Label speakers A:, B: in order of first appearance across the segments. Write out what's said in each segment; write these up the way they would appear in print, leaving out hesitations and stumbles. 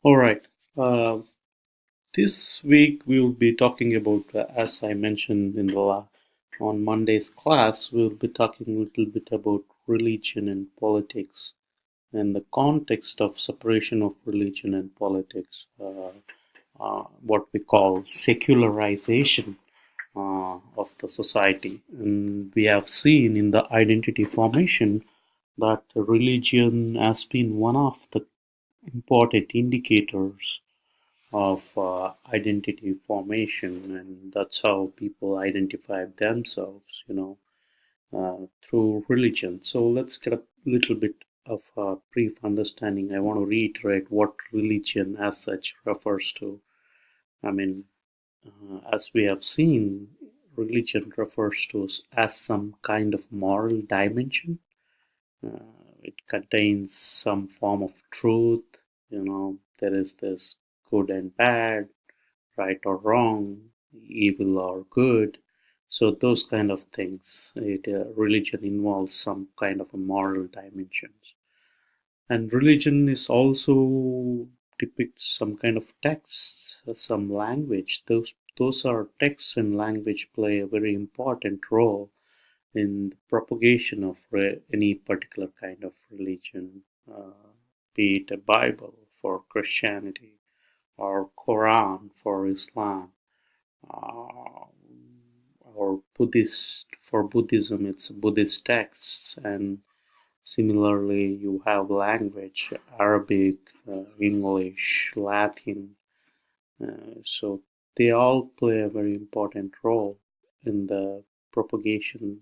A: All right. Uh, this week we will be talking about, as I mentioned in on Monday's class, we'll be talking a little bit about religion and politics and the context of separation of religion and politics, what we call secularization of the society. And we have seen in the identity formation that religion has been one of the important indicators of identity formation, and that's how people identify themselves, through religion. So let's get a little bit of a brief understanding. I want to reiterate what religion as such refers to. I mean, as we have seen, religion refers to as some kind of moral dimension. It contains some form of truth. There is this good and bad, right or wrong, evil or good. So those kind of things. Religion involves some kind of a moral dimensions, and religion is also depicts some kind of text, some language. Those are texts and language play a very important role in the propagation of any particular kind of religion, be it a Bible for Christianity or Quran for Islam, uh, or Buddhist for Buddhism. It's Buddhist texts, and similarly you have language, Arabic, English, Latin. So they all play a very important role in the propagation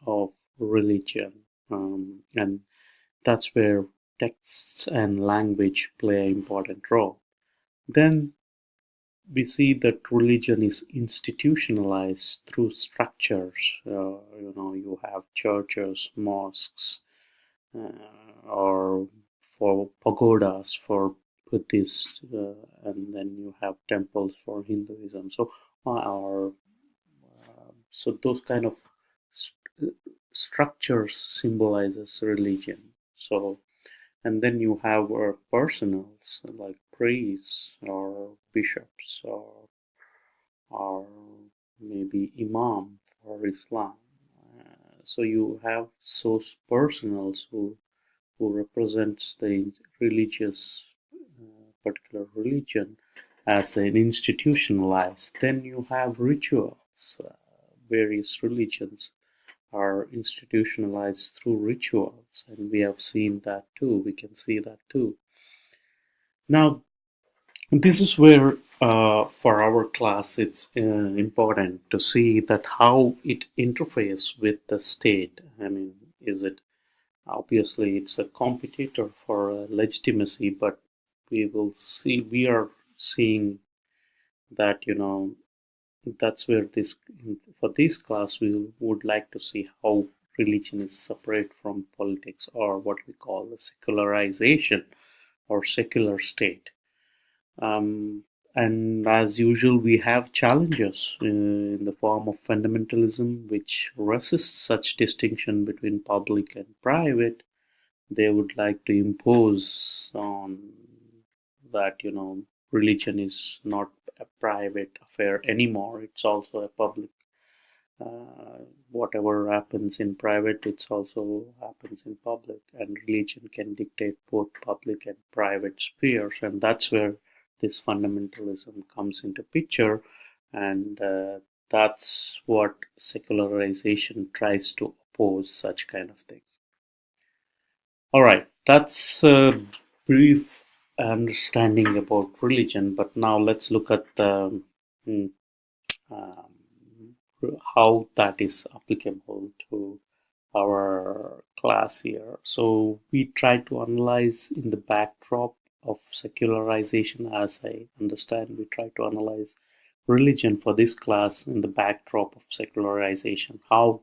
A: of religion, and that's where texts and language play an important role. Then we see that religion is institutionalized through structures. You have churches, mosques, or for pagodas for Buddhists, and then you have temples for Hinduism. So those kind of st- structures symbolizes religion. So, and then you have personals like priests or bishops or maybe imam for Islam. So you have those personals who represents the religious, particular religion as an institutionalized. Then you have rituals. Various religions are institutionalized through rituals, and we have seen that too. We can see that too. Now, this is where, for our class, it's important to see that how it interfaces with the state. I mean, is it obviously it's a competitor for legitimacy, but we are seeing that that's where this for this class we would like to see how religion is separate from politics, or what we call the secularization or secular state. um, and as usual, we have challenges in the form of fundamentalism, which resists such distinction between public and private. They would like to impose on that, religion is not a private affair anymore. It's also a public. Whatever happens in private, it also happens in public, and religion can dictate both public and private spheres, and that's where this fundamentalism comes into picture, and that's what secularization tries to oppose such kind of things. All right, that's a brief understanding about religion, but now let's look at mm, um, how that is applicable to our class here. So we try to analyze in the backdrop of secularization, as I understand, we try to analyze religion for this class in the backdrop of secularization. How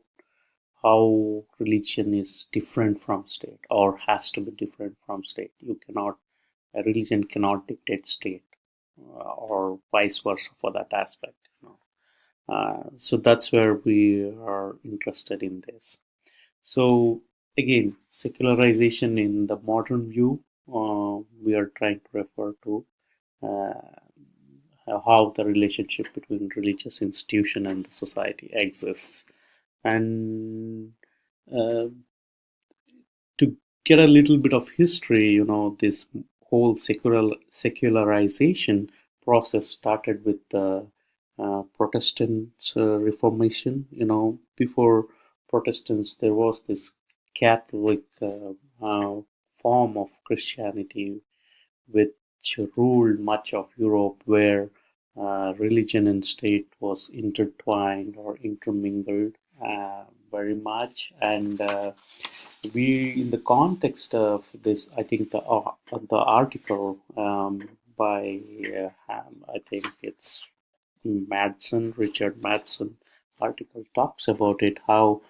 A: religion is different from state, or has to be different from state. A religion cannot dictate state, or vice versa for that aspect. So that's where we are interested in this. So again, secularization in the modern view, we are trying to refer to. how the relationship between religious institution and the society exists. And uh, to get a little bit of history, this whole secularization process started with the Protestant Reformation. Before Protestants, there was this Catholic form of Christianity which ruled much of Europe, where religion and state was intertwined or intermingled very much. And we, in the context of this, I think the article by I think it's Richard Madsen article talks about it, how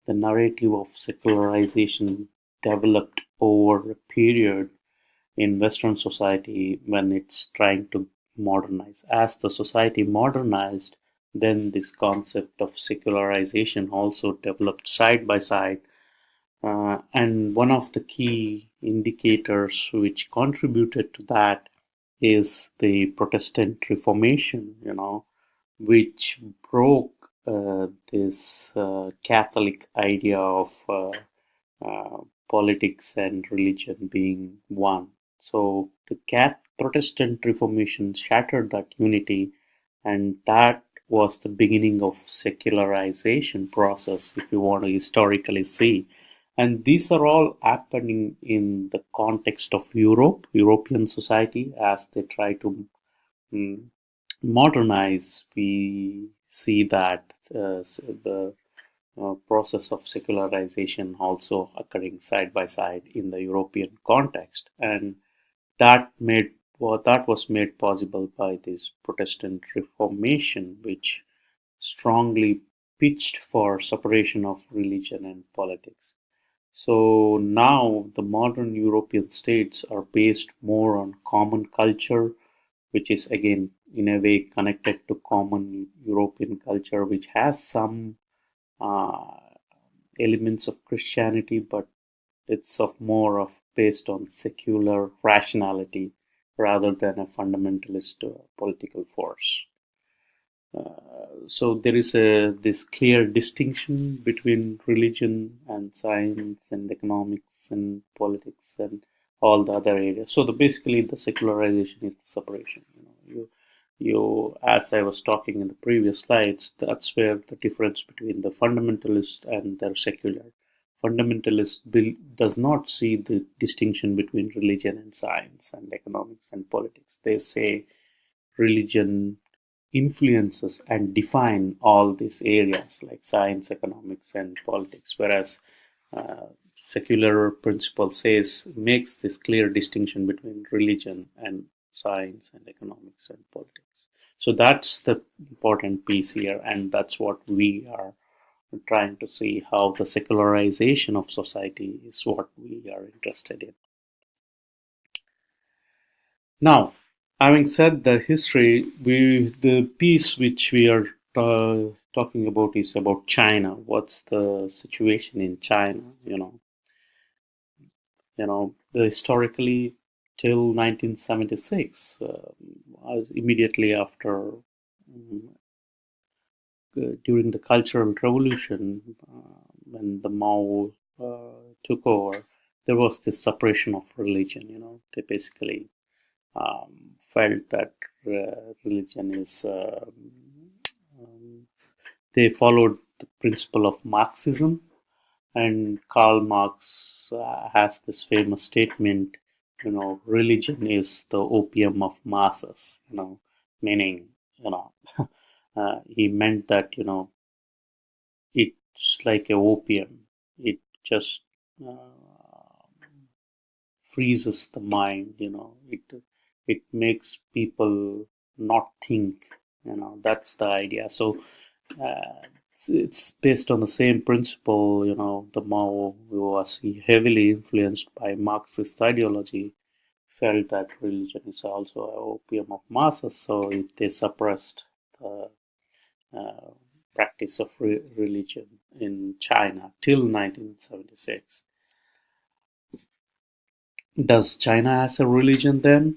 A: the narrative of secularization developed over a period in Western society when it's trying to modernize. As the society modernized, then this concept of secularization also developed side by side. And one of the key indicators which contributed to that is the Protestant Reformation, which broke this Catholic idea of uh, politics and religion being one. So the Protestant Reformation shattered that unity, and that was the beginning of secularization process, if you want to historically see. And these are all happening in the context of European society, as they try to mm, modernize. We see that the process of secularization also occurring side by side in the European context, and that was made possible by this Protestant Reformation, which strongly pitched for separation of religion and politics. So now the modern European states are based more on common culture, which is again in a way connected to common European culture, which has some uh, elements of Christianity, but it's of more of based on secular rationality rather than a fundamentalist political force. So there is a this clear distinction between religion and science and economics and politics and all the other areas. So basically the secularization is the separation. You, as I was talking in the previous slides, that's where the difference between the fundamentalist and the secular. Fundamentalist does not see the distinction between religion and science and economics and politics. They say religion influences and define all these areas like science, economics, and politics, whereas secular principle says makes this clear distinction between religion and science and economics and politics. So that's the important piece here, and that's what we are trying to see, how the secularization of society is what we are interested in. Now, having said the history, the piece which we are talking about is about China. What's the situation in China? Historically till 1976, immediately after during the Cultural Revolution, when the Mao took over, there was this suppression of religion. They basically felt that religion is they followed the principle of Marxism, and Karl Marx has this famous statement, religion is the opium of masses, meaning, he meant that, it's like a opium. It just freezes the mind, it makes people not think, that's the idea. So it's based on the same principle. The Mao, who was heavily influenced by Marxist ideology, felt that religion is also an opium of masses, so they suppressed the uh, practice of religion in China till 1976. Does China has a religion then?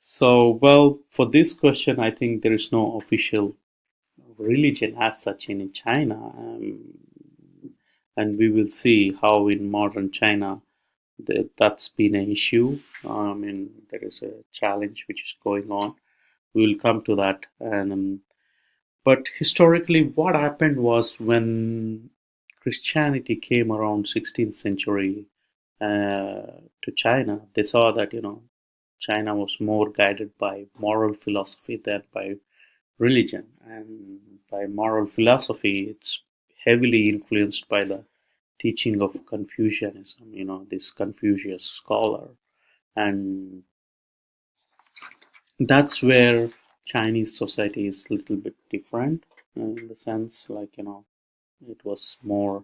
A: So, well, for this question, I think there is no official religion as such in China. And we will see how in modern China that's been an issue. I mean, there is a challenge which is going on. We will come to that. But historically, what happened was when Christianity came around 16th century to China, they saw that China was more guided by moral philosophy than by religion, and by moral philosophy, it's heavily influenced by the teaching of Confucianism. This Confucius scholar, and that's where Chinese society is a little bit different in the sense, like it was more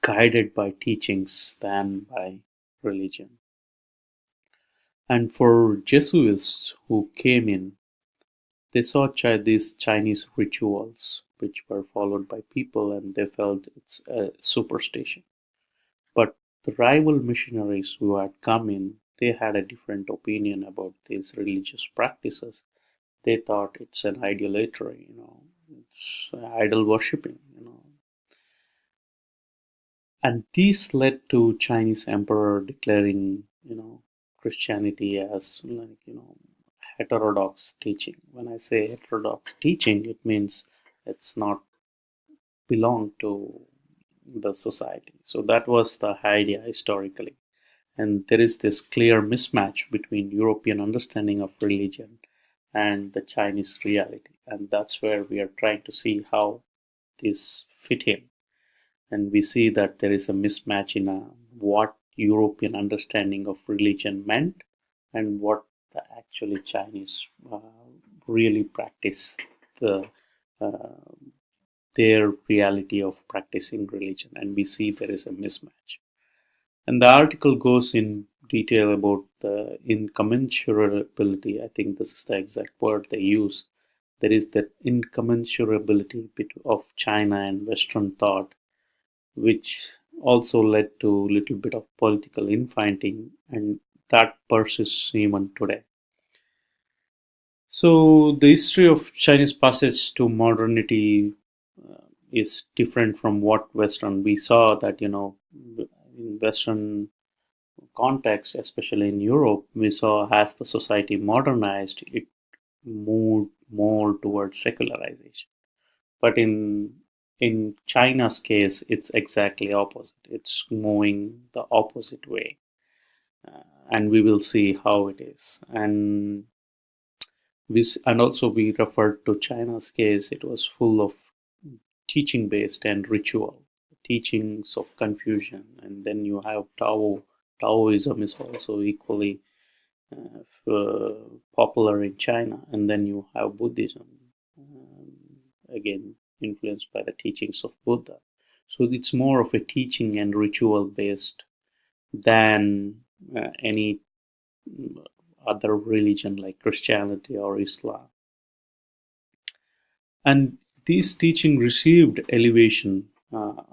A: guided by teachings than by religion. And for Jesuits who came in, they saw these Chinese rituals which were followed by people, and they felt it's a superstition. But the rival missionaries who had come in, they had a different opinion about these religious practices. They thought it's an idolatry, it's idol worshipping, and this led to Chinese emperor declaring, Christianity as heterodox teaching. When I say heterodox teaching, it means it's not belong to the society. So that was the idea historically. And there is this clear mismatch between European understanding of religion and the Chinese reality. And that's where we are trying to see how this fit in. And we see that there is a mismatch in what European understanding of religion meant and what the actually Chinese really practice the uh, their reality of practicing religion, and we see there is a mismatch. And the article goes in detail about the incommensurability. I think this is the exact word they use. There is that incommensurability of China and Western thought, which also led to a little bit of political infighting, and that persists even today. So the history of Chinese passage to modernity is different from what Western. We saw that in Western context, especially in Europe, we saw as the society modernized, it moved more towards secularization. But in China's case, it's exactly opposite. It's moving the opposite way, and we will see how it is. And also we referred to China's case. It was full of teaching based and ritual teachings of Confucian, and then you have Taoism is also equally popular in China, and then you have Buddhism, again influenced by the teachings of Buddha. So it's more of a teaching and ritual based than any other religion like Christianity or Islam. And this teaching received elevation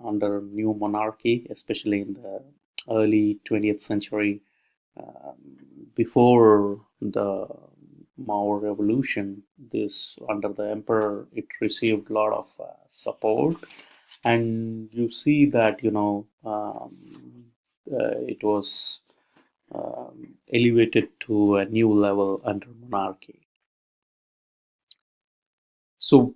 A: under new monarchy, especially in the early 20th century, before the Mao Revolution. This under the emperor, it received a lot of support, and you see that it was elevated to a new level under monarchy. So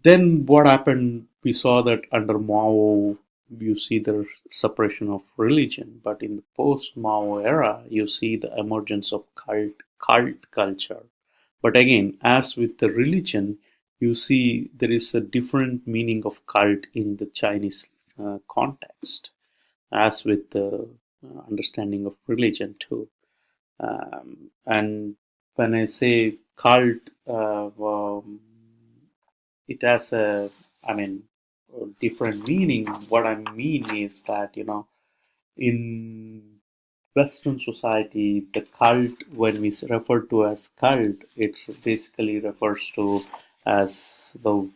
A: then what happened? We saw that under Mao, you see the suppression of religion, but in the post-Mao era, you see the emergence of cult culture. But again, as with the religion, you see there is a different meaning of cult in the Chinese context, as with the understanding of religion too. And when I say cult, it has I mean, a different meaning. What I mean is that, in Western society, the cult, when we refer to as cult, it basically refers to as the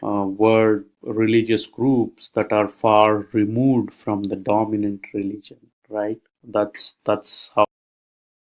A: word religious groups that are far removed from the dominant religion, right? That's how